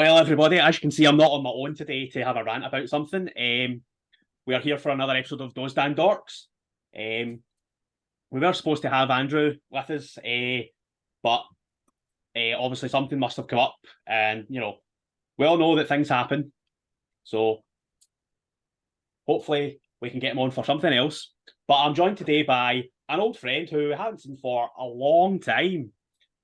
Well, everybody, as you can see, I'm not on my own today to have a rant about something. We are here for another episode of Those Dang Dorks. We were supposed to have Andrew with us, but obviously something must have come up, and we all know that things happen. So hopefully we can get him on for something else. But I'm joined today by an old friend who I haven't seen for a long time.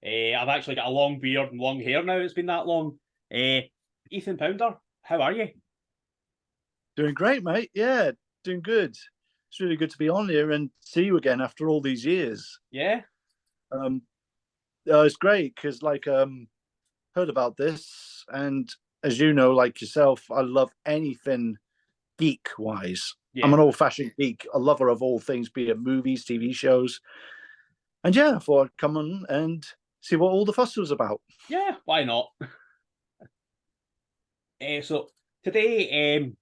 I've actually got a long beard and long hair now. It's been that long. Ethan Pounder, how are you? Doing great, mate. Yeah, doing good. It's really good to be on here and see you again after all these years. Yeah. Um, it's great because, heard about this, and as you know, like yourself, I love anything geek-wise. Yeah. I'm an old-fashioned geek, a lover of all things, be it movies, TV shows, and yeah, I thought I'd come on and see what all the fuss was about. Yeah, why not? So today,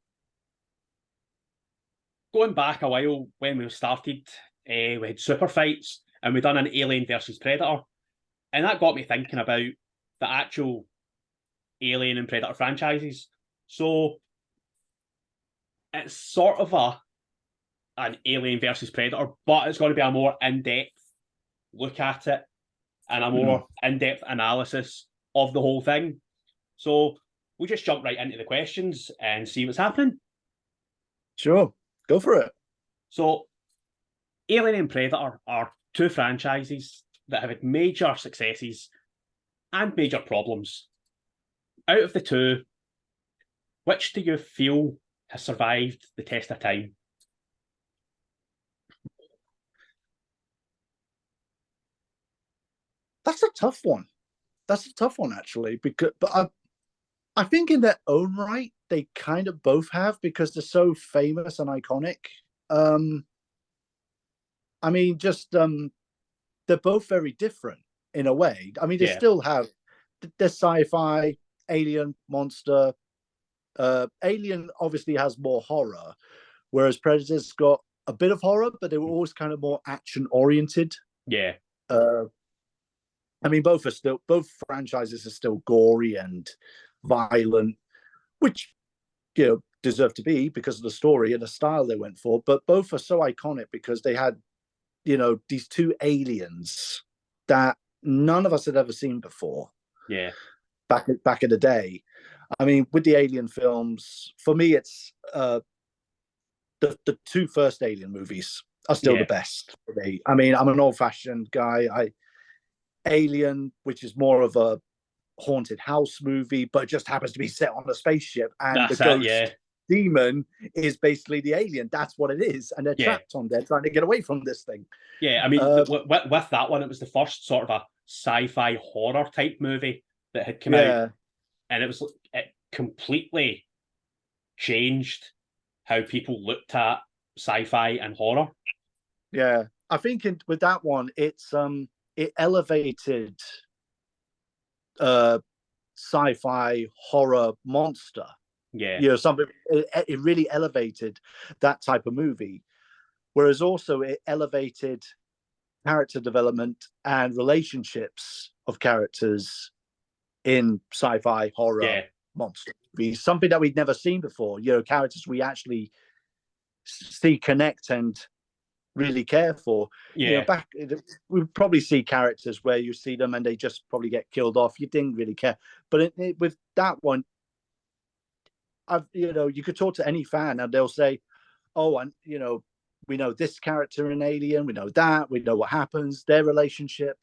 going back a while when we started, we had super fights and we done an Alien versus Predator, and that got me thinking about the actual Alien and Predator franchises. So it's sort of an Alien versus Predator, but it's going to be a more in-depth look at it and a more in-depth analysis of the whole thing. So we'll just jump right into the questions and see what's happening. Sure, go for it. So Alien and Predator are two franchises that have had major successes and major problems. Out of the two, which do you feel has survived the test of time? That's a tough one. That's a tough one, actually, but I think in their own right, they kind of both have because they're so famous and iconic. I mean, they're both very different in a way. I mean, they still have the sci-fi, alien, monster. Alien obviously has more horror, whereas Predator's got a bit of horror, but they were always kind of more action-oriented. Yeah. I mean, both franchises are still gory and violent, which deserve to be because of the story and the style they went for. But both are so iconic because they had, these two aliens that none of us had ever seen before. Yeah. Back in the day. I mean, with the Alien films, for me, it's the two first Alien movies are still the best for me. I mean, I'm an old-fashioned guy. Alien, which is more of a haunted house movie, but it just happens to be set on a spaceship, and the ghost demon is basically the alien. That's what it is, and they're trapped on there trying to get away from this thing. Yeah, I mean, with that one, it was the first sort of a sci-fi horror type movie that had come out, and it completely changed how people looked at sci-fi and horror. Yeah, I think with that one, it elevated sci-fi horror monster. Yeah, something it really elevated that type of movie, whereas also it elevated character development and relationships of characters in sci-fi horror monster movies, something that we'd never seen before. Characters we actually see, connect, and really care for. Back we probably see characters where you see them and they just probably get killed off. You didn't really care, but with that one, you could talk to any fan and they'll say, "Oh, and we know this character in Alien. We know that. We know what happens. Their relationship."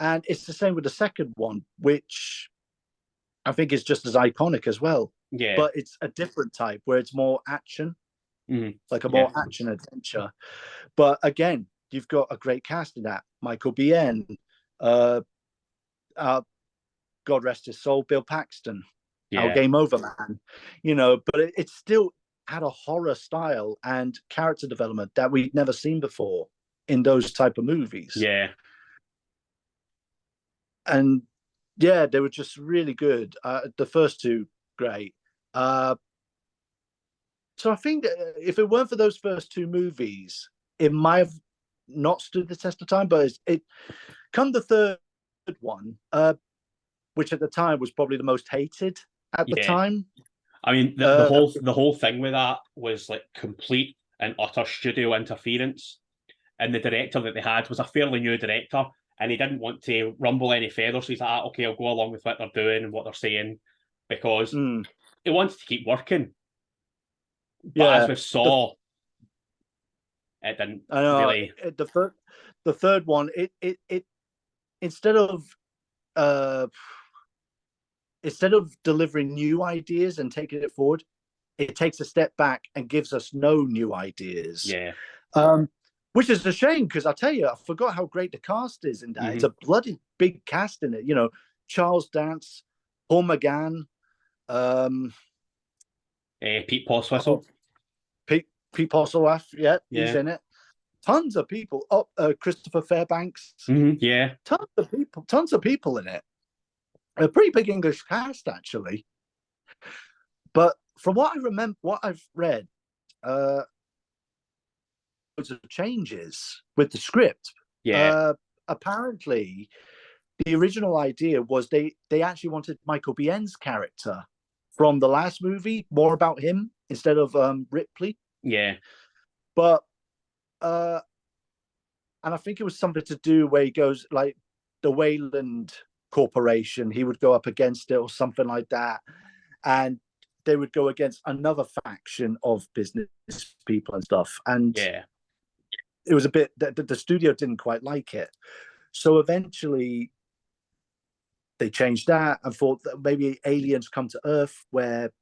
And it's the same with the second one, which I think is just as iconic as well. Yeah, but it's a different type where it's more action. Like a more action adventure. But again, you've got a great cast in that. Michael Biehn, God rest his soul, Bill Paxton, our Game Over man. But it still had a horror style and character development that we'd never seen before in those type of movies. Yeah. And they were just really good. The first two, great. So I think if it weren't for those first two movies, it might have not stood the test of time. But it come the third one, which at the time was probably the most hated at the Yeah. time. I mean, the whole thing with that was like complete and utter studio interference. And the director that they had was a fairly new director, and he didn't want to rumble any feathers. So he's like, okay, I'll go along with what they're doing and what they're saying, because he wanted to keep working. But as we saw, it didn't really. The third one, it instead of delivering new ideas and taking it forward, it takes a step back and gives us no new ideas. Yeah. Which is a shame, because I tell you, I forgot how great the cast is in that. Mm-hmm. It's a bloody big cast in it. You know, Charles Dance, Paul McGann, Pete Postlethwaite. Pete Postlethwaite, yeah, he's in it. Tons of people. Christopher Fairbanks. Mm-hmm, yeah. Tons of people in it. A pretty big English cast, actually. But from what I remember, what I've read, of changes with the script. Yeah. Apparently, the original idea was they actually wanted Michael Biehn's character from the last movie, more about him instead of Ripley. Yeah. But and I think it was something to do where he goes like the Wayland Corporation, he would go up against it or something like that, and they would go against another faction of business people and stuff. And it was a bit that the studio didn't quite like it. So eventually they changed that and thought that maybe aliens come to Earth where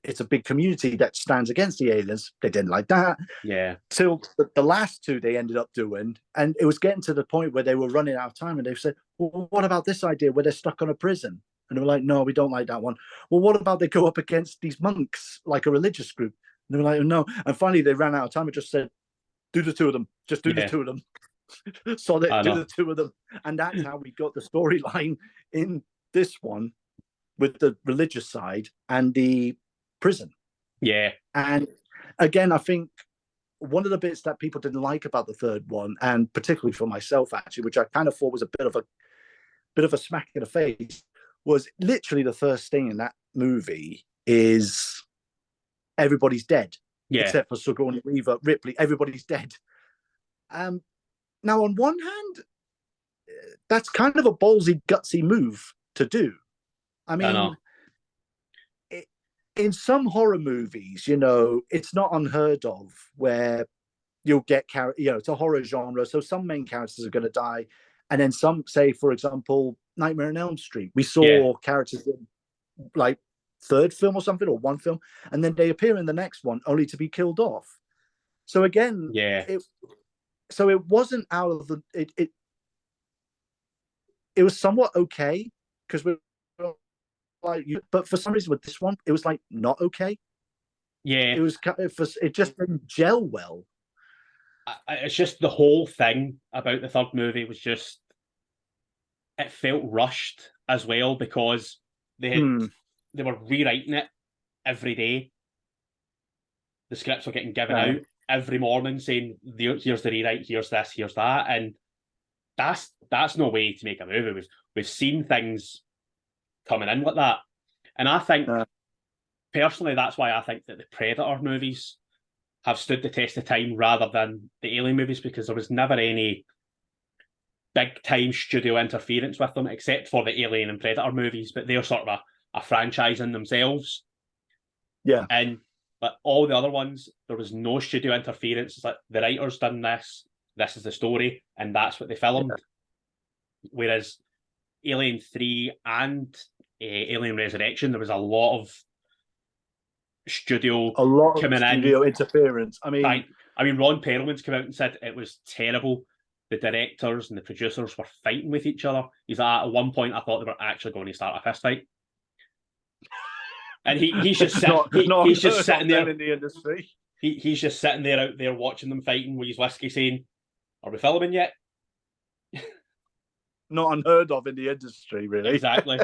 it's a big community that stands against the aliens. They didn't like that. Yeah. Till the last two they ended up doing. And it was getting to the point where they were running out of time, and they said, well, what about this idea where they're stuck on a prison? And they were like, no, we don't like that one. Well, what about they go up against these monks, like a religious group? And they were like, no. And finally they ran out of time and just said, do the two of them. Just do the two of them. So they do the two of them. And that's how we got the storyline in this one with the religious side and the prison. Yeah. And again, I think one of the bits that people didn't like about the third one, and particularly for myself, actually, which I kind of thought was a bit of a smack in the face, was literally the first thing in that movie is everybody's dead. Yeah. Except for Sigourney Weaver, Ripley, everybody's dead. Now, on one hand, that's kind of a ballsy, gutsy move to do. I mean, in some horror movies, you know, it's not unheard of where you'll get it's a horror genre, so some main characters are going to die, and then some, say, for example, Nightmare on Elm Street, we saw characters in like third film or something, or one film, and then they appear in the next one only to be killed off. So again, so it wasn't out of the it was somewhat okay, because we're like, but for some reason with this one, it was like not okay. Yeah, it just didn't gel well. It's just the whole thing about the third movie was just, it felt rushed as well, because they were rewriting it every day. The scripts were getting given out every morning, saying, here's the rewrite, here's this, here's that, and that's no way to make a movie. We've seen things coming in like that, and I think personally that's why I think that the Predator movies have stood the test of time rather than the Alien movies, because there was never any big time studio interference with them, except for the Alien and Predator movies, but they're sort of a franchise in themselves. Yeah. But all the other ones, there was no studio interference. It's like the writers done this is the story, and that's what they filmed. Yeah. Whereas Alien 3 and Alien Resurrection, there was a lot of studio interference. I mean, Ron Perlman's come out and said it was terrible. The directors and the producers were fighting with each other. He's like, at one point I thought they were actually going to start a fist fight. And he's just sitting there in the industry. He's just sitting there out there watching them fighting with his whiskey, saying, "Are we filming yet?" Not unheard of in the industry, really. Exactly.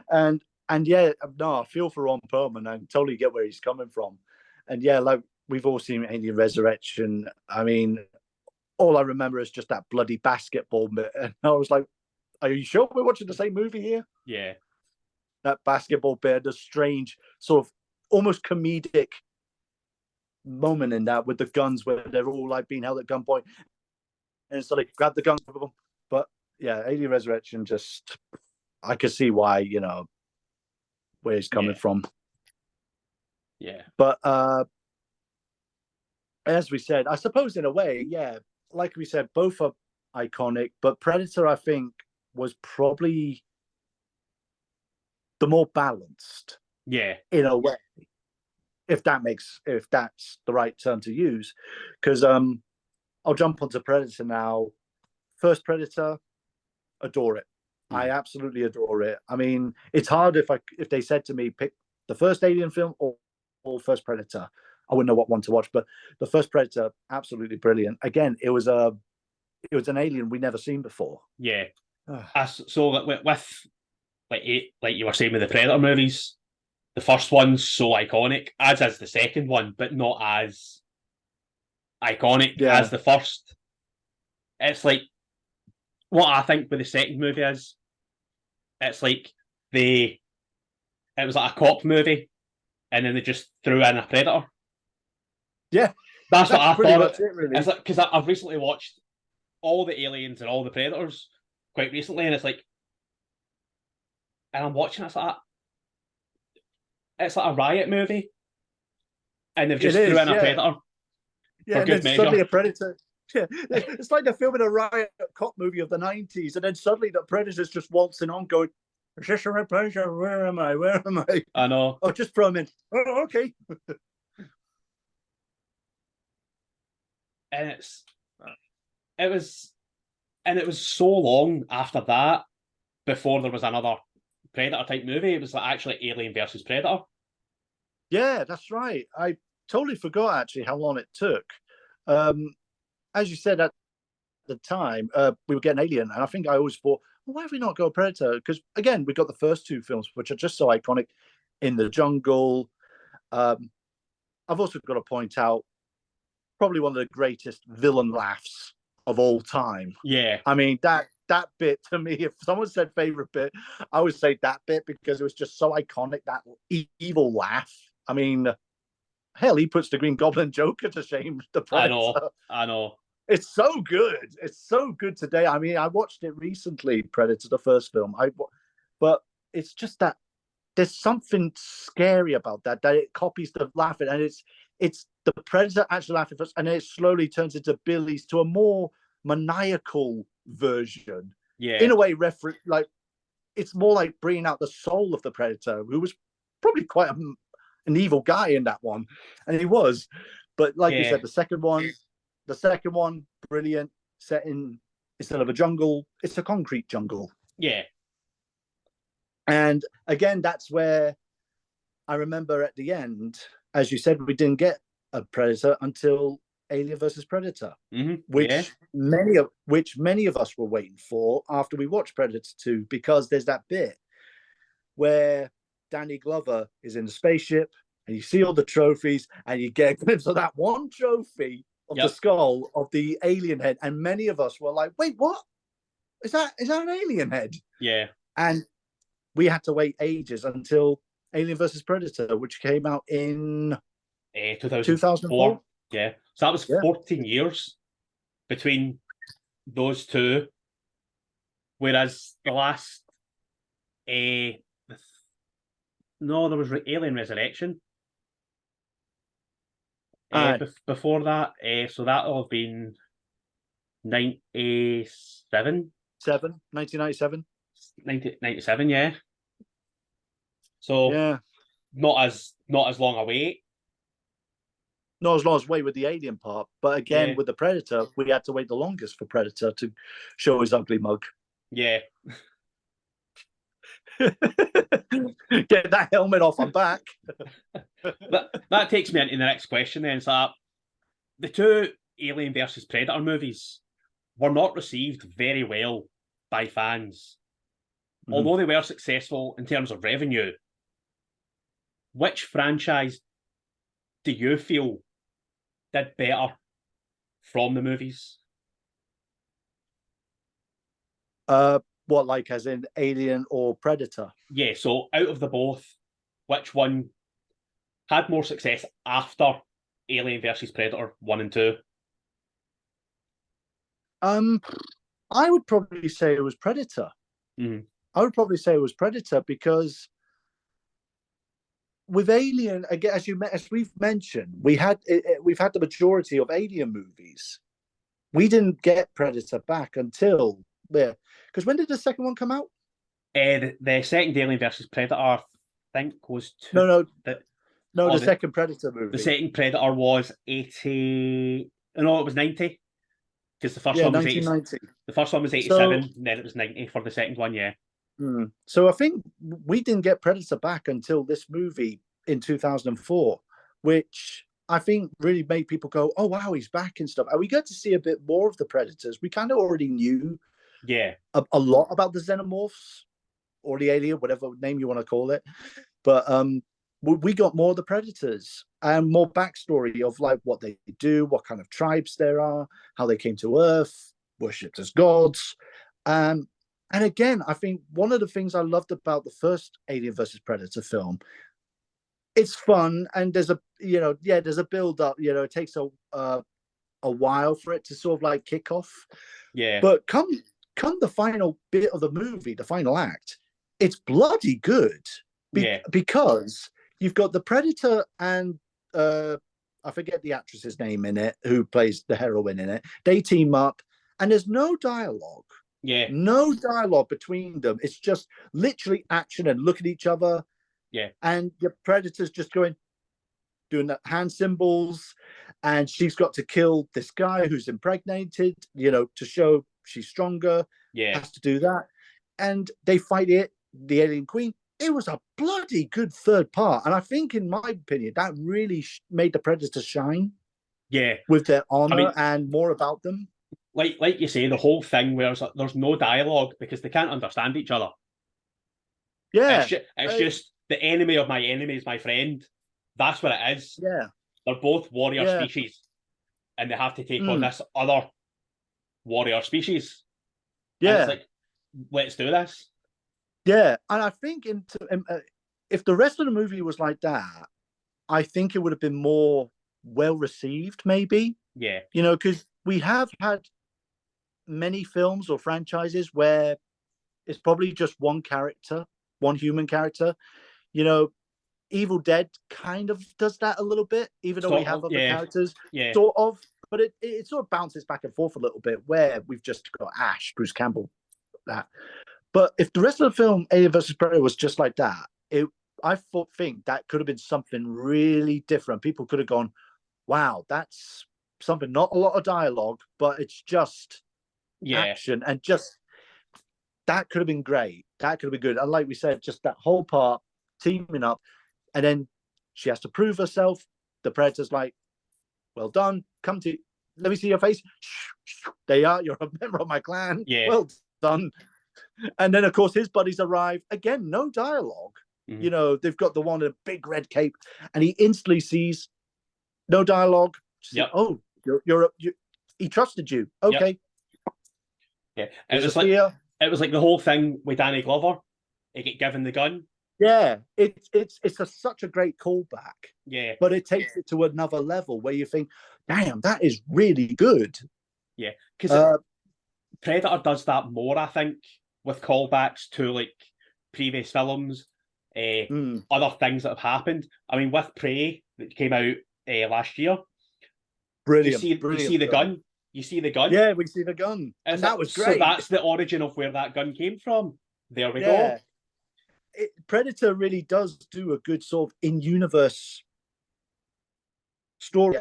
and yeah, no, I feel for Ron Perlman. I totally get where he's coming from. And yeah, like we've all seen Alien Resurrection. I mean, all I remember is just that bloody basketball bit, and I was like, Are you sure we're watching the same movie here? Yeah. That basketball bit, the strange sort of almost comedic moment in that with the guns where they're all like being held at gunpoint, and so they grab the guns. But yeah, Alien Resurrection, just I could see why, where he's coming from. Yeah. But as we said, I suppose in a way, yeah, like we said, both are iconic, but Predator, I think, was probably the more balanced. Yeah. In a way. If that's the right term to use. Because I'll jump onto Predator now. First Predator, adore it. I absolutely adore it. I mean, it's hard if they said to me, pick the first Alien film or first Predator. I wouldn't know what one to watch, but the first Predator, absolutely brilliant. Again, it was an alien we never seen before. Yeah. So with like you were saying with the Predator movies, the first one's so iconic, as is the second one, but not as iconic as the first. It's like what I think with the second movie is, it's like it was like a cop movie, and then they just threw in a Predator. Yeah, that's what I thought. Really. It's like, because I've recently watched all the Aliens and all the Predators quite recently, and it's like, and I'm watching it, it's like a riot movie, and they've just threw in a Predator. Yeah, and then suddenly a Predator. Yeah, it's like they're filming a riot cop movie of the 90s, and then suddenly the Predator's just waltzing on, going, "Is this a Predator? Where am I? Where am I?" I know. Oh, just throw him in. Oh, okay. And it was so long after that before there was another Predator type movie. It was like actually Alien versus Predator. Yeah, that's right. I totally forgot actually how long it took. As you said at the time, we were getting Alien, and I think I always thought, well, why have we not got a Predator? Because again, we got the first two films, which are just so iconic, In the Jungle. I've also got to point out probably one of the greatest villain laughs of all time. Yeah. I mean, that bit to me, if someone said favorite bit, I would say that bit, because it was just so iconic, that evil laugh. I mean, hell, he puts the Green Goblin Joker to shame. The Predator. I know. It's so good. It's so good today. I mean, I watched it recently, Predator, the first film. But it's just that there's something scary about that it copies the laughing, and it's the Predator actually laughing first, and then it slowly turns into Billy's, to a more maniacal version. Yeah. In a way, like it's more like bringing out the soul of the Predator, who was probably quite an evil guy in that one, and he was. But like you said, the second one, brilliant. Set in, instead of a jungle, it's a concrete jungle. Yeah. And again, that's where I remember at the end, as you said, we didn't get a Predator until Alien versus Predator, which many of us were waiting for after we watched Predator 2, because there's that bit where Danny Glover is in the spaceship and you see all the trophies, and you get a glimpse of that one trophy of the skull of the alien head, and many of us were like, "Wait, what? Is that an alien head?" Yeah. And we had to wait ages until Alien versus Predator, which came out in 2004. Yeah. So that was 14 years between those two. Whereas the last, there was Alien Resurrection. Before that, so that'll have been 1997. 1997, yeah. So not as long a wait. Not as long as wait with the alien part, but again with the Predator, we had to wait the longest for Predator to show his ugly mug. Yeah. Get that helmet off my back. that takes me into the next question then. So the two Alien versus Predator movies were not received very well by fans. Although they were successful in terms of revenue, which franchise do you feel did better from the movies? What, like as in Alien or Predator? Yeah, so out of the both, which one had more success after Alien versus Predator 1 and 2? Um, I would probably say it was Predator. Mm-hmm. I would probably say it was Predator because with Alien, again, as we've mentioned, we've had the majority of Alien movies. We didn't get Predator back until there, because when did the second one come out? The second Alien versus Predator, I think, was No, no, the, no, oh, the second Predator the movie. second Predator was 80. No, it was 90. Because the first Yeah, one was 80. 1990. The first one was 87, So, and then it was 90 for the second one, yeah. so I think we didn't get Predator back until this movie in 2004, which I think really made people go, "Oh wow, he's back" and stuff. And we got to see a bit more of the Predators. We kind of already knew Yeah. a lot about the Xenomorphs or the alien, whatever name you want to call it. But we got more of the Predators and more backstory of like what they do, what kind of tribes there are, how they came to Earth, worshipped as gods. And again, I think one of the things I loved about the first Alien versus Predator film, it's fun and there's a there's a build up. It takes a while for it to sort of like kick off. Yeah. But come the final bit of the movie, the final act, it's bloody good. Yeah. Because you've got the Predator and I forget the actress's name in it, who plays the heroine in it. They team up, and there's no dialogue. Yeah. No dialogue between them. It's just literally action and look at each other. Yeah. And the Predator's just doing the hand symbols, and she's got to kill this guy who's impregnated, to show she's stronger. Yeah. Has to do that. And they fight the alien queen. It was a bloody good third part. And I think, in my opinion, that really made the Predators shine. Yeah. With their armor and more about them. Like you say, the whole thing where there's no dialogue because they can't understand each other. Yeah. It's just the enemy of my enemy is my friend. That's what it is. Yeah. They're both warrior species, and they have to take on this other warrior species. Yeah. And it's like, let's do this. Yeah. And I think if the rest of the movie was like that, I think it would have been more well received, maybe. Yeah. Because we have had many films or franchises where it's probably just one character, one human character. Evil Dead kind of does that a little bit, even though we have other characters, sort of. But it sort of bounces back and forth a little bit, where we've just got Ash, Bruce Campbell, that. But if the rest of the film, Alien vs. Predator, was just like that, I think that could have been something really different. People could have gone, wow, that's something, not a lot of dialogue, but it's just action, and just that could have been great. That could have been good. And like we said, just that whole part, teaming up, and then she has to prove herself. The Predator's like, well done, let me see your face. There you are, you're a member of my clan. Yeah. Well done. And then, of course, his buddies arrive. Again, no dialogue. Mm-hmm. They've got the one in a big red cape, and he instantly sees no dialogue. Yep. Oh, he trusted you. Okay. Yep. Yeah. It was like the whole thing with Danny Glover. He get given the gun. Yeah. It's such a great callback. Yeah. But it takes it to another level where you think, damn, that is really good. Yeah. Because Predator does that more, I think, with callbacks to like previous films, other things that have happened. I mean, with Prey that came out last year, brilliant. You see the gun. You see the gun. Yeah, we see the gun, and that was great. So that's the origin of where that gun came from. There we go. Predator really does do a good sort of in-universe story,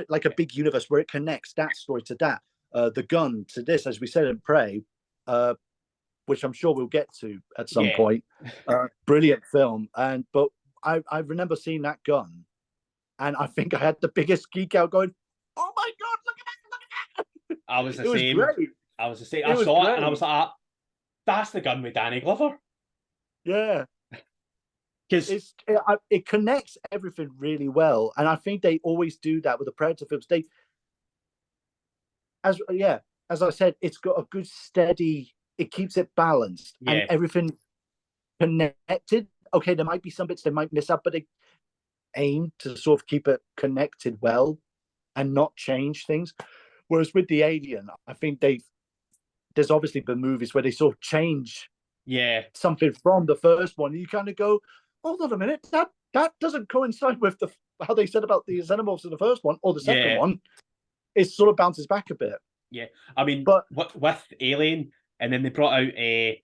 like a big universe where it connects that story to that, the gun to this, as we said in Prey, which I'm sure we'll get to at some point. Brilliant film, but I remember seeing that gun, and I think I had the biggest geek out, going, "Oh my god, look at that!" I was the same. I was the same. I saw it and I was like, "That's the gun with Danny Glover." Yeah. Because it connects everything really well, and I think they always do that with the Predator films. As I said, it's got a good steady it keeps it balanced and Yeah, everything connected. Okay, there might be some bits they might miss out, but they aim to sort of keep it connected well and not change things. Whereas with the Alien, I think there's obviously been movies where they sort of change yeah, something from the first one. You kind of go, hold on a minute, that doesn't coincide with how they said about the xenomorphs in the first one or the second yeah, one. It sort of bounces back a bit. yeah. I mean, But with Alien, and then they brought out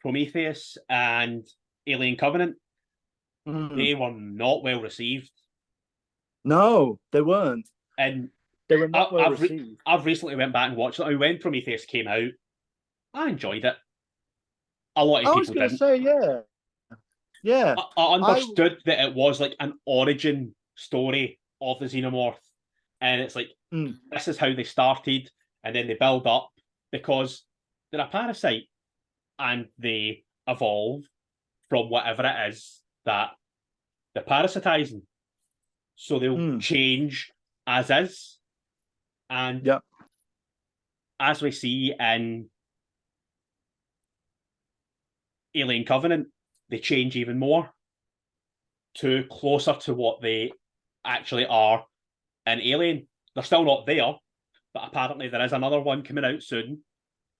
Prometheus and Alien Covenant. They were not well received, no, they weren't. and They were not well I've received. I've recently went back and watched it. When Prometheus came out, I enjoyed it. A lot of I was people going to didn't. say, yeah. I I understood that it was like an origin story of the xenomorph, and it's like mm, this is how they started, and then they build up because they're a parasite and they evolve from whatever it is that they're parasitizing. So they'll change as is. And yeah, as we see in Alien Covenant, they change even more to closer to what they actually are in Alien. They're still not there, but apparently there is another one coming out soon,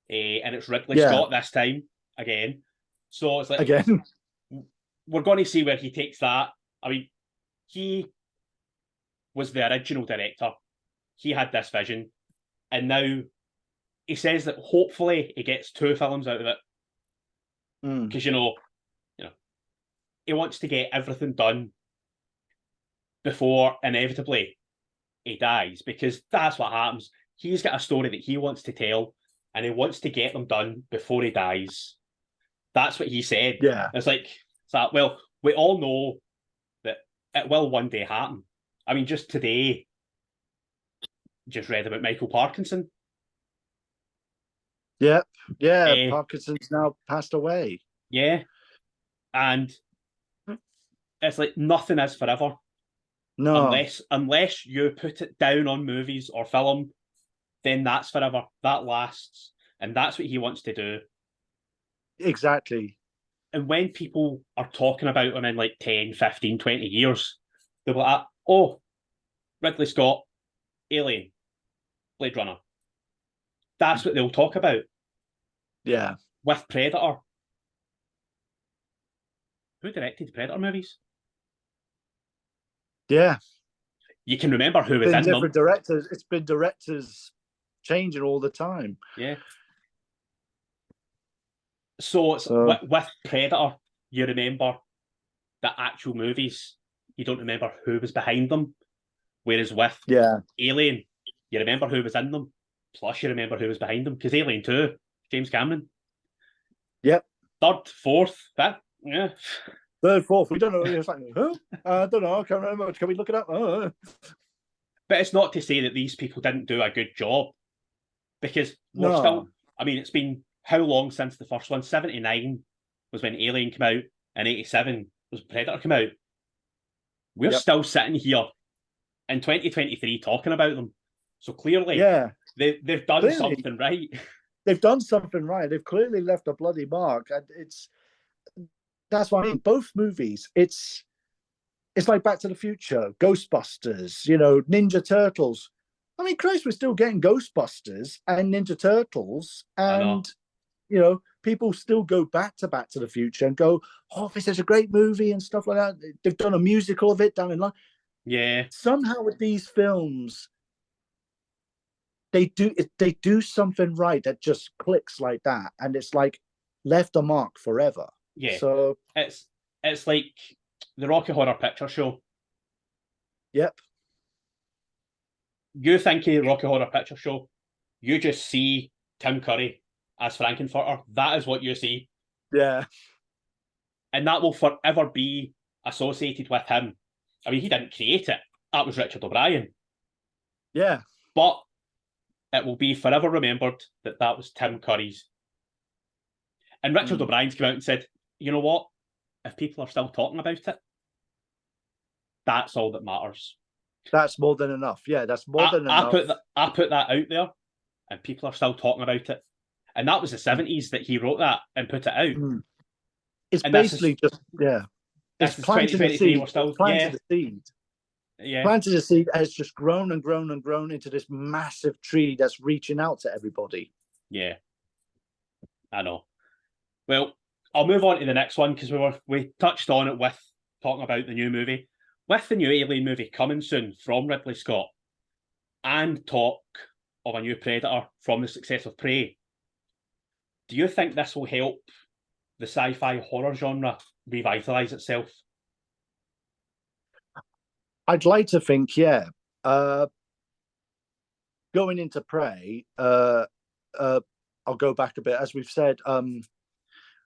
and it's Ridley yeah. Scott this time again. So it's like Again, we're going to see where he takes that. I mean, he was the original director. He had this vision, and now he says that hopefully he gets 2 films out of it because you know, he wants to get everything done before inevitably he dies because that's what happens. He's got a story that he wants to tell, and he wants to get them done before he dies. That's what he said. yeah, It's like, well, we all know that it will one day happen. I mean, just today, just read about Michael Parkinson. yeah, yeah. Uh, Parkinson's now passed away. yeah, and it's like nothing is forever No, unless you put it down on movies or film, then that's forever. That lasts, and that's what he wants to do. exactly. And when people are talking about him in like 10, 15, 20 years, they'll be like, oh, Ridley Scott, Alien, Blade Runner. That's what they'll talk about. Yeah, With Predator. Who directed the Predator movies? yeah. You can remember who was Been in them. different directors. It's been directors changing all the time. Yeah. So it's with Predator, you remember the actual movies. You don't remember who was behind them. Whereas with Alien, you remember who was in them. Plus, you remember who was behind them. Because Alien 2, James Cameron. Yep. Third, fourth, fifth. Yeah. Third, fourth. We don't know. It's like, huh? I don't know. I can't remember. Can we look it up? But it's not to say that these people didn't do a good job. Because we're No. still, I mean, it's been how long since the first one? 79 was when Alien came out, and 87 was Predator came out. We're still sitting here in 2023 talking about them. So clearly, they've done something right. They've done something right. They've clearly left a bloody mark. And that's what I mean. Both movies, it's like Back to the Future, Ghostbusters, Ninja Turtles. I mean, Christ, we're still getting Ghostbusters and Ninja Turtles, and people still go back to the Future and go, "Oh, this is a great movie" and stuff like that. They've done a musical of it down in London. Yeah. Somehow with these films, they do something right that just clicks like that, and it's like left a mark forever. Yeah. So it's like the Rocky Horror Picture Show. Yep. You think of the Rocky Horror Picture Show, you just see Tim Curry as Frankenfurter. That is what you see. Yeah. And that will forever be associated with him. I mean, he didn't create it. That was Richard O'Brien. Yeah. But it will be forever remembered that that was Tim Curry's. And Richard O'Brien's come out and said, you know what? If people are still talking about it, that's all that matters. That's more than enough. Yeah, that's more than enough. I put that out there, and people are still talking about it. And that was the 70s that he wrote that and put it out. It's And basically just, yeah. It's this is planting a 2023, seed. we're still, Planted a seed. Yeah. Planted a seed, and it's just grown and grown and grown into this massive tree that's reaching out to everybody. Yeah. I know. Well, I'll move on to the next one because we touched on it with talking about the new movie. With the new Alien movie coming soon from Ridley Scott and talk of a new Predator from the success of Prey, do you think this will help the sci-fi horror genre revitalise itself? I'd like to think, yeah. Going into Prey, I'll go back a bit. As we've said,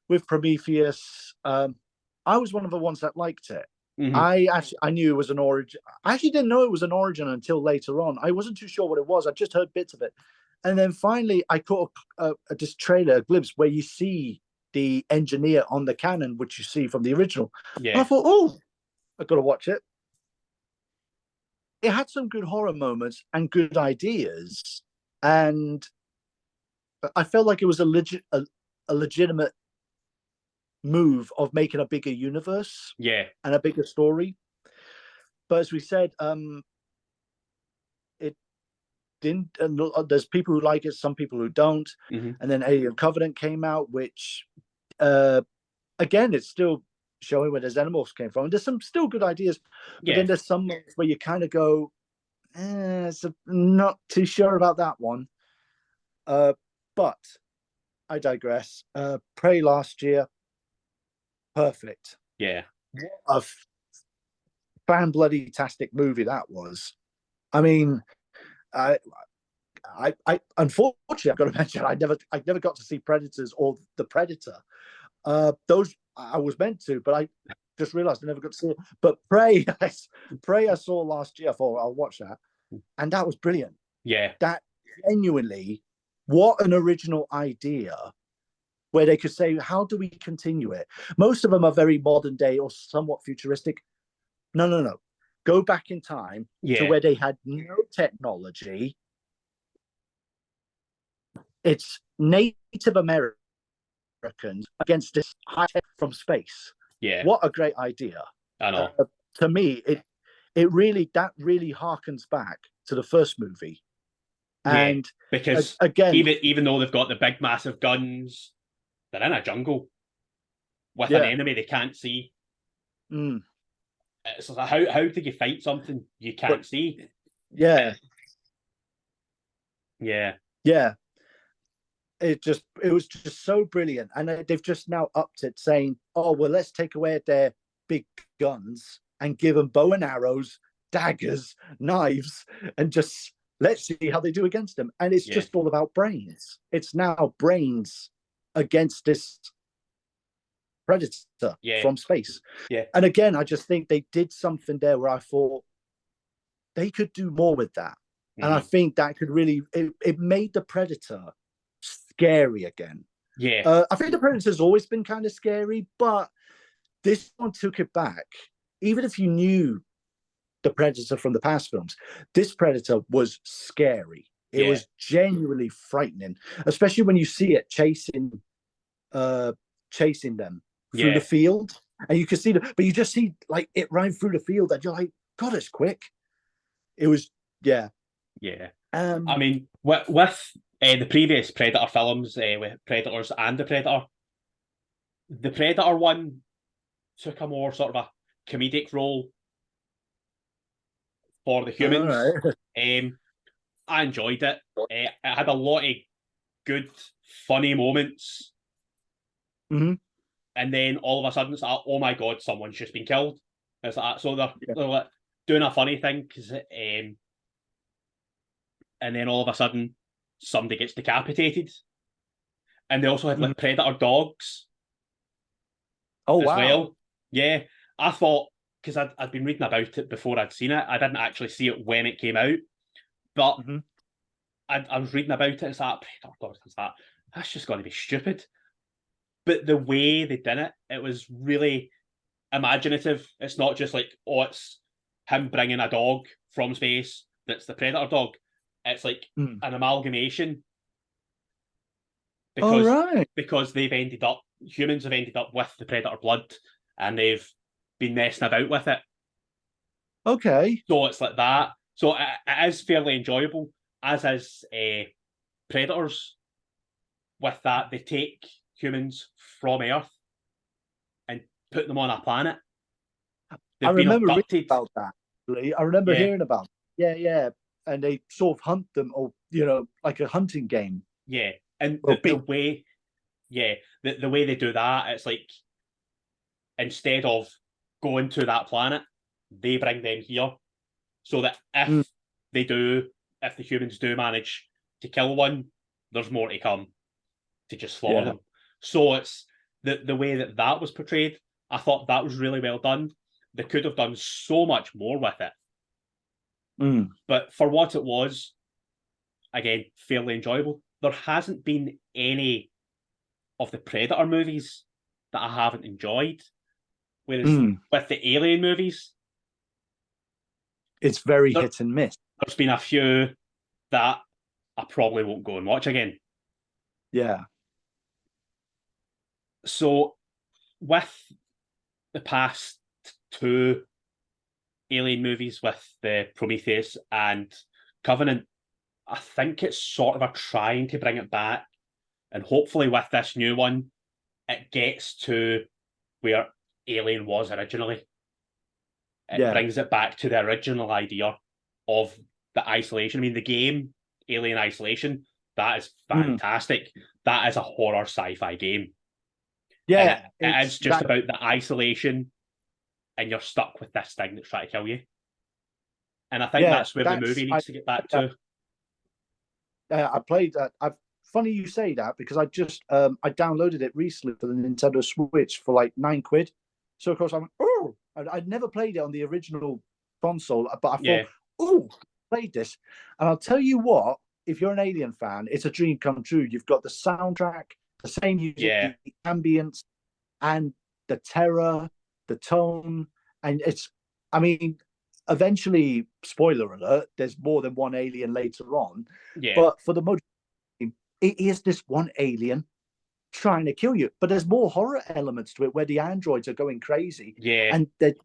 with Prometheus, I was one of the ones that liked it. I knew it was an origin. I actually didn't know it was an origin until later on. I wasn't too sure what it was. I just heard bits of it, and then finally I caught this trailer, a glimpse where you see the engineer on the cannon, which you see from the original. Yeah. And I thought, oh, I've got to watch it. It had some good horror moments and good ideas, and I felt like it was a legitimate move of making a bigger universe, and a bigger story. But as we said, it didn't. There's people who like it, some people who don't. And then Alien Covenant came out, which, again, it's still showing where the xenomorphs came from. There's some still good ideas, but then there's some where you kind of go, not too sure about that one. But I digress. Prey last year, perfect. Yeah. What a fan-bloody-tastic movie that was. I mean, I unfortunately, I've got to mention, I never got to see Predators or The Predator. Those I was meant to, but I just realized I never got to see it. But Prey I saw last year. I thought I'll watch that, and that was brilliant. Yeah, that genuinely, what an original idea. Where they could say, how do we continue it? Most of them are very modern day or somewhat futuristic. No. Go back in time to where they had no technology. It's Native Americans against this high tech from space. Yeah. What a great idea. I know. To me, it really harkens back to the first movie. And because again, even though they've got the big massive guns, they're in a jungle with an enemy they can't see. So how do you fight something you can't see? Yeah. It was just so brilliant, and they've just now upped it, saying, "Oh well, let's take away their big guns and give them bow and arrows, daggers, knives, and just let's see how they do against them." And it's just all about brains. It's now brains against this Predator from space. And again, I just think they did something there where I thought they could do more with that. And I think that could really, it made the Predator scary again. I think the Predator's always been kind of scary, but this one took it back. Even if you knew the Predator from the past films, this Predator was scary. It was genuinely frightening, especially when you see it chasing them through the field, and you can see but you just see like it running through the field, and you're like, God, it's quick. It was, I mean, with the previous Predator films, with Predators and the Predator one took a more sort of a comedic role for the humans. I enjoyed it. It had a lot of good, funny moments. And then all of a sudden it's like, oh my God, someone's just been killed. It's like, so they're like doing a funny thing, and then all of a sudden somebody gets decapitated. And they also had like Predator dogs. Oh, as wow. well. Yeah, I thought, because I'd been reading about it before I'd seen it. I didn't actually see it when it came out, but I was reading about it. It's like, Predator dogs, that's just going to be stupid. But the way they did it, it was really imaginative. It's not just like, oh, it's him bringing a dog from space that's the Predator dog. It's like an amalgamation. All because right. humans have ended up with the predator blood, and they've been messing about with it. Okay. So it's like that. So it is fairly enjoyable, as is Predators. With that, they take humans from Earth and put them on a planet. I They've been remember reading abducted. about that. Actually. I remember Yeah, hearing about. Yeah, yeah. And they sort of hunt them, or like a hunting game. yeah. And Well, the big. way, yeah, the way they do that, it's like instead of going to that planet, they bring them here, so that Mm, if the humans do manage to kill one, there's more to come to just slaughter yeah. them. So it's the way that was portrayed. I thought that was really well done. They could have done so much more with it, Mm, but for what it was, again, fairly enjoyable. There hasn't been any of the Predator movies that I haven't enjoyed. Whereas mm. with the Alien movies, It's very there, hit and miss. there's been a few that I probably won't go and watch again. Yeah. So with the past two Alien movies, with the Prometheus and Covenant, I think it's sort of a trying to bring it back. And hopefully with this new one, it gets to where Alien was originally. It Yeah. brings it back to the original idea of the isolation. I mean, the game Alien Isolation, that is Mm. fantastic. That is a horror sci-fi game, and Yeah. it It's is just that. about the isolation, and you're stuck with this thing that's trying to kill you. And I think Yeah. that's where the That's. movie needs to get back to. I played that. I've funny you say that because I downloaded it recently for the Nintendo Switch for like £9. So of course I'm I'd never played it on the original console, but I thought, Yeah, oh, played this, and I'll tell you what, if you're an Alien fan, it's a dream come true. You've got the soundtrack, the same music, yeah, the ambience, and the terror, the tone, and it's. I mean, eventually, spoiler alert, there's more than one alien later on, yeah, but for the most it is this one alien trying to kill you. But there's more horror elements to it where the androids are going crazy yeah. and the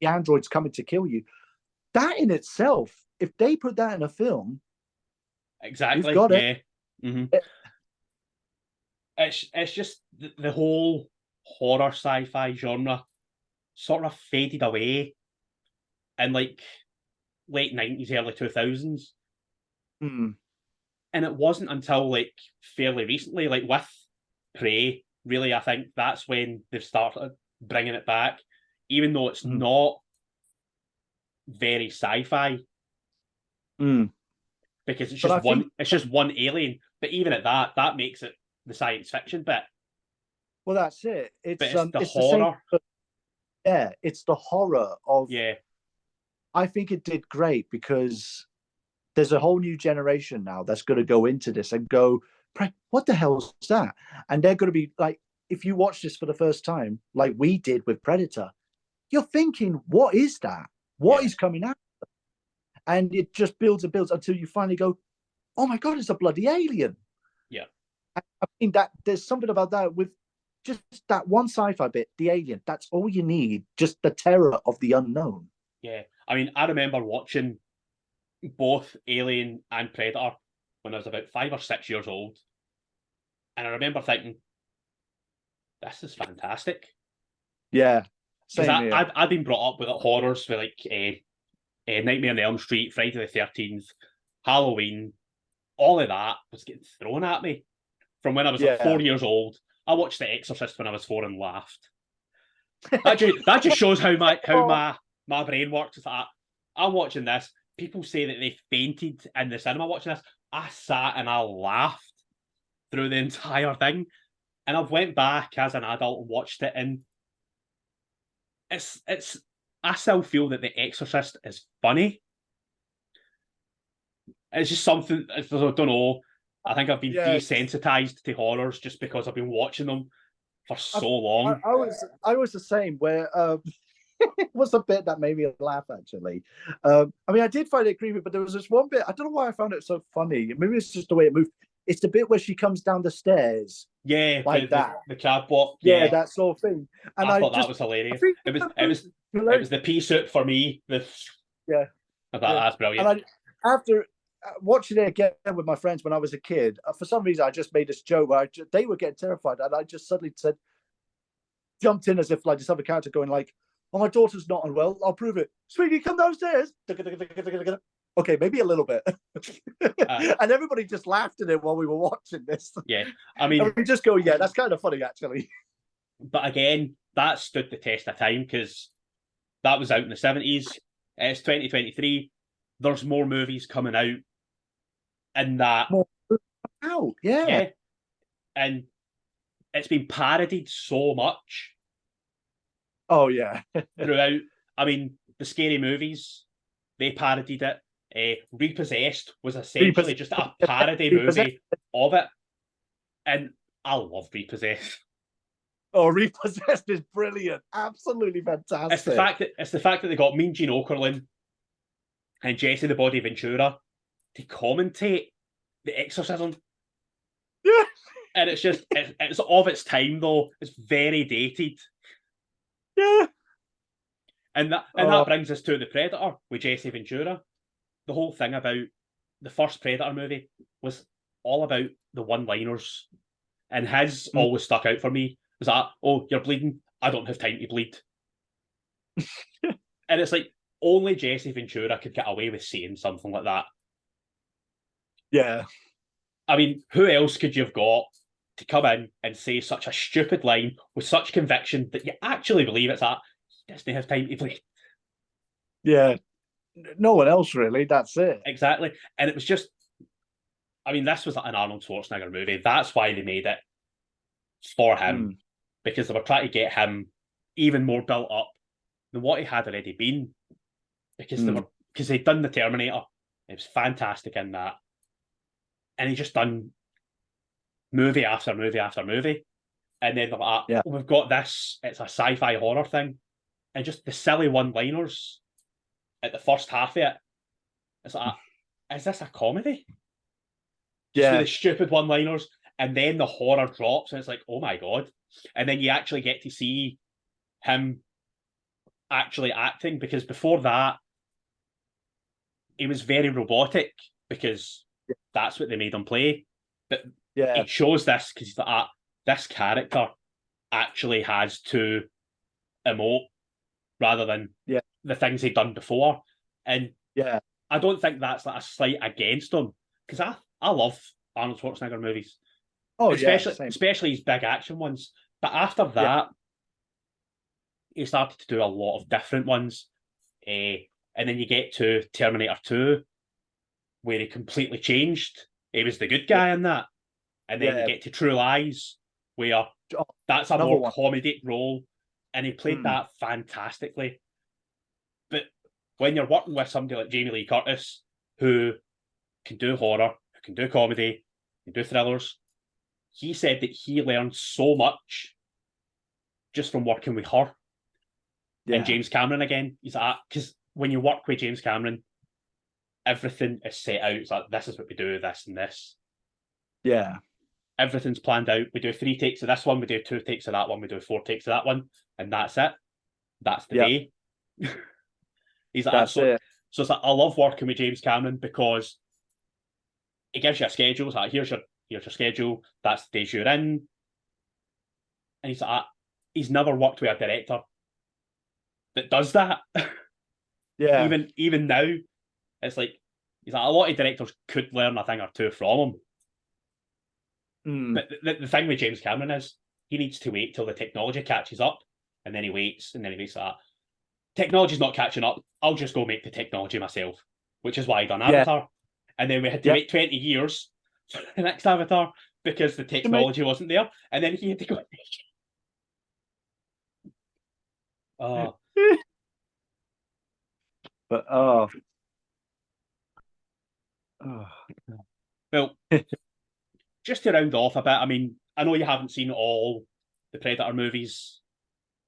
androids coming to kill you. That in itself, if they put that in a film, you've Exactly. got it. Yeah. Mm-hmm. It's just the whole horror sci-fi genre sort of faded away in like late 90s, early 2000s. Hmm. And it wasn't until like fairly recently, like with Prey, really, I think that's when they've started bringing it back, even though it's Hmm. not very sci-fi, Hmm. because But I think, it's just one alien. But even at that, that makes it the science fiction bit. well, that's it. But it's the It's the same. horror. Yeah, it's the horror of. Yeah, I think it did great because there's a whole new generation now that's going to go into this and go, what the hell's that? And they're going to be like, if you watch this for the first time, like we did with Predator, you're thinking, what is that? What yeah, is coming out? And it just builds and builds until you finally go, oh my God, it's a bloody alien. yeah, I mean, that there's something about that with just that one sci-fi bit, the alien. That's all you need, just the terror of the unknown. yeah. I mean, I remember watching both Alien and Predator when I was about 5 or 6 years old, and I remember thinking, "This is fantastic." Yeah, Because same here. I'd been brought up with horrors for like Nightmare on Elm Street, Friday the 13th, Halloween, all of that was getting thrown at me from when I was like Yeah. 4 years old. I watched The Exorcist when I was 4 and laughed. That just shows how my brain works. It's like, I'm watching this. People say that they fainted in the cinema watching this. I sat and I laughed through the entire thing. And I've went back as an adult and watched it, and it's I still feel that The Exorcist is funny. It's just something I don't know. I think I've been Yeah, desensitized to horrors just because I've been watching them for I, so long. I was the same. Where it was a bit that made me laugh actually. I mean, I did find it creepy, but there was this one bit. I don't know why I found it so funny. Maybe it's just the way it moved. It's the bit where she comes down the stairs Yeah, like that. the crab walk. Yeah, Yeah, that sort of thing. And I I thought that just, was I hilarious. think, It was the pea soup for me. yeah, I thought yeah. that's And brilliant. after watching it again with my friends when I was a kid, for some reason I just made this joke where they were getting terrified, and I just suddenly said, jumped in as if like this other character going like, "Oh, my daughter's not unwell. I'll prove it, sweetie. Come downstairs." Okay, maybe a little bit. And everybody just laughed at it while we were watching this. Yeah, I And mean, we just go, "Yeah, that's kind of funny, actually." but again, that stood the test of time because that was out in the 70s. It's 2023. There's more movies coming out in that. More out, yeah. Yeah. And it's been parodied so much Oh yeah. throughout. I mean, the scary movies, they parodied it. Repossessed was essentially just a parody movie of it. And I love Repossessed. Oh, Repossessed is brilliant. Absolutely fantastic. It's the fact that they got Mean Gene Okerlund and Jesse the Body Ventura to commentate the exorcism. Yeah. And it's just it's of its time though. It's very dated. Yeah. And that brings us to The Predator with Jesse Ventura. The whole thing about the first Predator movie was all about the one-liners. And his always stuck out for me. Was that, "Oh, you're bleeding? I don't have time to bleed." And it's like, only Jesse Ventura could get away with saying something like that. Yeah. I mean, who else could you have got to come in and say such a stupid line with such conviction that you actually believe it's that? He doesn't have time to bleed. Yeah. No one else really. That's it. Exactly. And it was just, I mean, this was an Arnold Schwarzenegger movie. That's why they made it for him, because they were trying to get him even more built up than what he had already been. Because they'd done the Terminator. It was fantastic in that. And he just done movie after movie after movie. And then they're like, "Oh, we've got this, it's a sci-fi horror thing." And just the silly one-liners at the first half of it. It's like, is this a comedy? Just with the stupid one-liners, and then the horror drops, and it's like, oh my god. And then you actually get to see him actually acting, because before that, he was very robotic, because that's what they made him play. But it shows this, because he's like, this character actually has to emote rather than the things he'd done before. And I don't think that's like a slight against him, because I love Arnold Schwarzenegger movies. Oh, especially his big action ones. But after that, he started to do a lot of different ones. And then you get to Terminator 2, where he completely changed. He was the good guy in that. And then you get to True Lies, where that's a more comedic role. And he played that fantastically. But when you're working with somebody like Jamie Lee Curtis, who can do horror, who can do comedy, can do thrillers, he said that he learned so much just from working with her. And James Cameron again. He's like, because when you work with James Cameron, everything is set out. It's like, this is what we do, this and this. Yeah. Everything's planned out. We do 3 takes of this one, we do 2 takes of that one, we do 4 takes of that one, and that's it. That's the day. He's like, so it's like, I love working with James Cameron, because he gives you a schedule. It's like, here's your schedule, that's the days you're in. And he's like, he's never worked with a director that does that. Yeah. Even now, it's like, he's like, a lot of directors could learn a thing or two from him. But the thing with James Cameron is, he needs to wait till the technology catches up, and then he waits, and then he waits like that. Technology's not catching up, I'll just go make the technology myself, which is why I done Avatar. And then we had to wait 20 years for the next Avatar, because the technology wasn't there, and then he had to go. Oh. But well, just to round off a bit, I mean, I know you haven't seen all the Predator movies,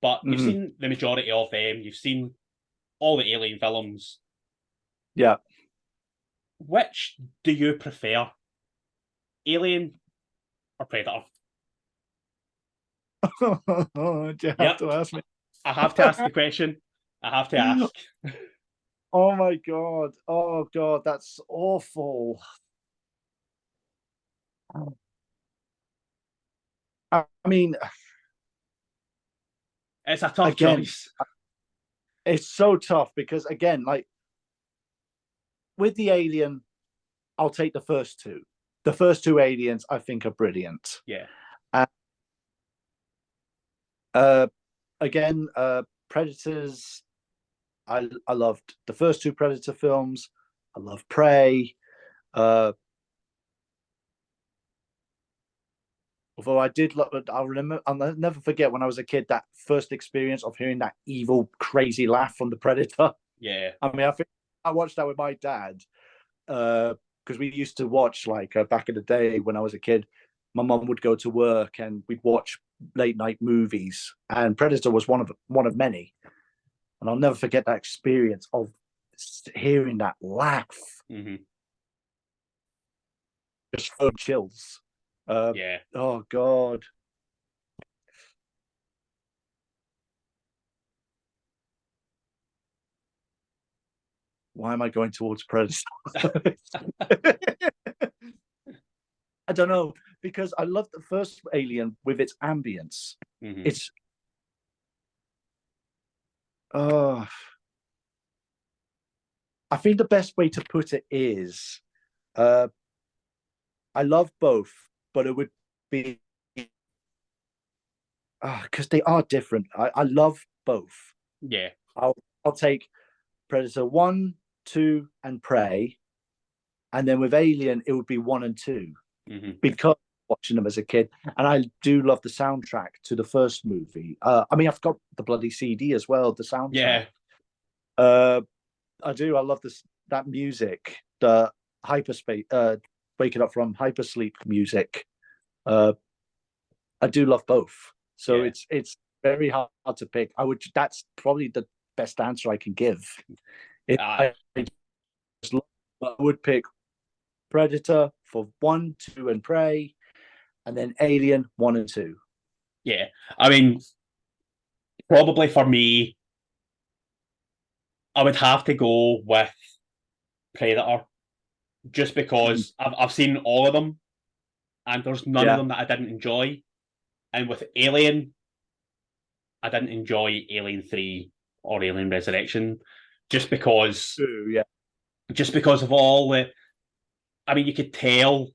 but you've seen the majority of them. You've seen all the Alien films. Yeah. Which do you prefer? Alien or Predator? Do you have Yep, to ask me? I have to ask the question. I have to ask. Oh my god. Oh god, that's awful. I mean, It's a tough again, choice. it's so tough because again, like with the Alien, I'll take the first two. The first two Aliens, I think, are brilliant. Yeah. Uh, uh, again, Predators. I loved the first two Predator films. I love Prey. Uh, although I did love, I'll remember. I'll never forget when I was a kid that first experience of hearing that evil, crazy laugh from the Predator. Yeah. I mean, I think I watched that with my dad because we used to watch like back in the day when I was a kid. My mum would go to work and we'd watch late night movies, and Predator was one of many. And I'll never forget that experience of hearing that laugh. Mm-hmm. Just so chills. Yeah. Oh God. Why am I going towards Predator? I don't know, because I love the first Alien with its ambience. Mm-hmm. It's uh I think the best way to put it is uh I love both, but it would be because they are different. I love both. Yeah. I'll take Predator 1, 2, and Prey, and then with Alien it would be 1 and 2 Mm-hmm. because watching them as a kid, and I do love the soundtrack to the first movie. I mean, I've got the bloody CD as well, the soundtrack. Yeah. Uh, I do. I love that music, the hyperspace, waking up from hypersleep music. Uh, I do love both, so Yeah. it's very hard to pick. That's probably the best answer I can give. It, Uh, I just love, I would pick Predator for 1, 2, and Prey, and then Alien 1 and 2. yeah. I mean, probably for me, I would have to go with Predator just Mm. because I've seen all of them and there's none of Yeah. them that I didn't enjoy. And with Alien, I didn't enjoy Alien 3 or Alien Resurrection just because Ooh, yeah. of all the I mean you could tell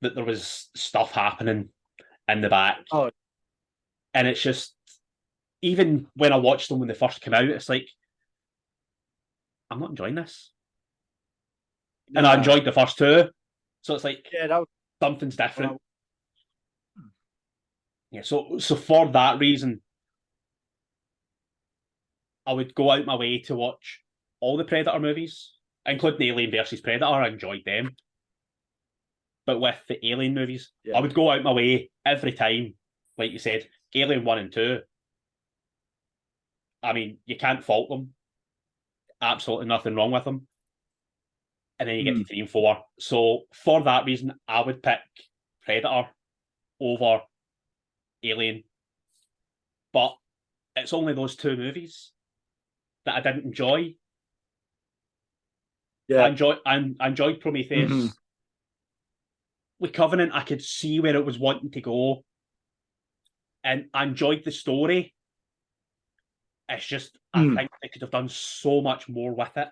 that there was stuff happening in the back. Oh, And it's just even when I watched them when they first came out, it's like I'm not enjoying this. And I yeah. enjoyed the first two. So it's like Yeah, that was something's when different. Yeah, so for that reason, I would go out my way to watch all the Predator movies, including Alien versus Predator. I enjoyed them. But with the Alien movies, yeah. I would go out my way every time, like you said, Alien 1 and 2. I mean, you can't fault them. Absolutely nothing wrong with them. And then you get to Mm. 3 and 4. So for that reason, I would pick Predator over Alien. But it's only those two movies that I didn't enjoy. Yeah. I enjoyed Mm-hmm. Prometheus. With Covenant, I could see where it was wanting to go, and I enjoyed the story. It's just I Mm. think they could have done so much more with it.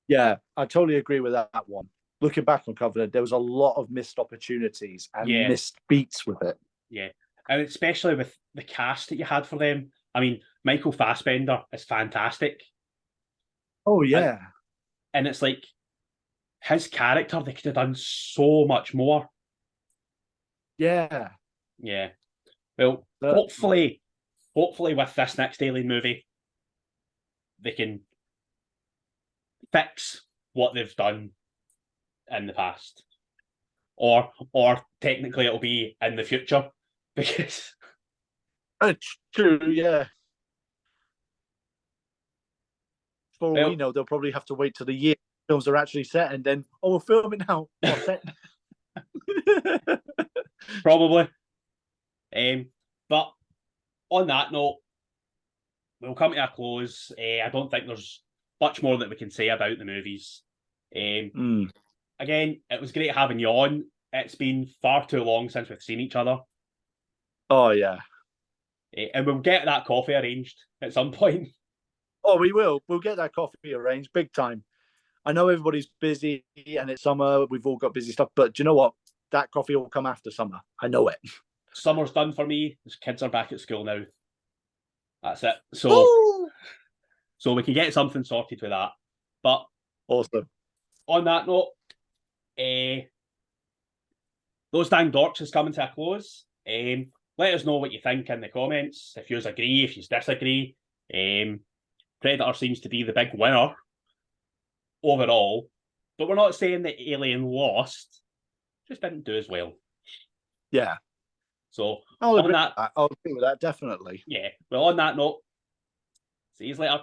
Yeah, I totally agree with that one. Looking back on Covenant, there was a lot of missed opportunities and Yeah, missed beats with it. yeah, and especially with the cast that you had for them. I mean, Michael Fassbender is fantastic, Oh and yeah, it's like his character they could have done so much more. yeah. Yeah. Well, Certainly. hopefully with this next Alien movie, they can fix what they've done in the past, or technically it'll be in the future because It's true. Yeah. For all we well, know, they'll probably have to wait till the year films are actually set, and then we're filming now. Well, set. Probably. But on that note, we'll come to a close. I don't think there's much more that we can say about the movies. Again, it was great having you on. It's been far too long since we've seen each other. Oh yeah. And we'll get that coffee arranged at some point. Oh, we will. We'll get that coffee arranged big time. I know everybody's busy and it's summer. We've all got busy stuff, but do you know what? That coffee will come after summer. I know it. Summer's done for me. The kids are back at school now. That's it. So we can get something sorted with that. But awesome. On that note, Those Dang Dorks is coming to a close. Let us know what you think in the comments. If you agree, if you disagree. Predator seems to be the big winner overall, but we're not saying that Alien lost, just didn't do as well. Yeah. So I'll agree with that, definitely. Yeah. Well, on that note, see you later.